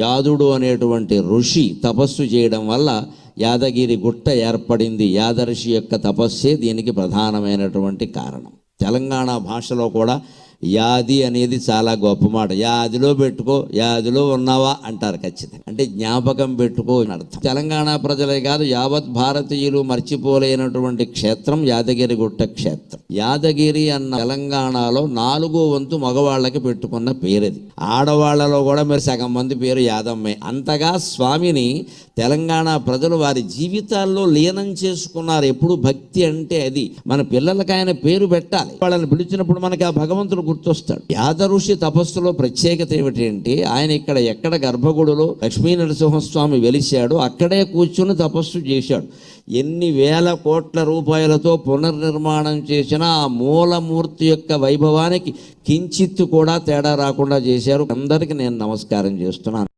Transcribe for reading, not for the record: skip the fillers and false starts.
యాదుడు అనేటువంటి ఋషి తపస్సు చేయడం వల్ల యాదగిరి గుట్ట ఏర్పడింది. యాదర్షి యొక్క తపస్సే దీనికి ప్రధానమైనటువంటి కారణం. తెలంగాణ భాషలో కూడా యాది అనేది చాలా గొప్ప మాట. యాదిలో పెట్టుకో, యాదిలో ఉన్నావా అంటారు ఖచ్చితంగా. అంటే జ్ఞాపకం పెట్టుకో అని అర్థం. తెలంగాణ ప్రజలే కాదు, యావత్ భారతీయులు మర్చిపోలేనటువంటి క్షేత్రం యాదగిరి గుట్ట క్షేత్రం. యాదగిరి అన్న తెలంగాణలో 4వ వంతు మగవాళ్ళకి పెట్టుకున్న పేరుది. ఆడవాళ్లలో కూడా మరి సగం మంది పేరు యాదమ్మే. అంతగా స్వామిని తెలంగాణ ప్రజలు వారి జీవితాల్లో లీనం చేసుకున్నారు. ఎప్పుడు భక్తి అంటే అది. మన పిల్లలకి ఆయన పేరు పెట్టాలి. వాళ్ళని పిలిచినప్పుడు మనకి ఆ భగవంతుడు గుర్తొస్తాడు. యాదఋషి తపస్సులో ప్రత్యేకత ఏమిటంటే, ఆయన ఎక్కడ గర్భగుడిలో లక్ష్మీ నరసింహస్వామి వెలిశాడు, అక్కడే కూర్చుని తపస్సు చేశాడు. ఎన్ని వేల కోట్ల రూపాయలతో పునర్నిర్మాణం చేసిన ఆ మూలమూర్తి యొక్క వైభవానికి కించిత్తు కూడా తేడా రాకుండా చేశారు. అందరికీ నేను నమస్కారం చేస్తున్నాను.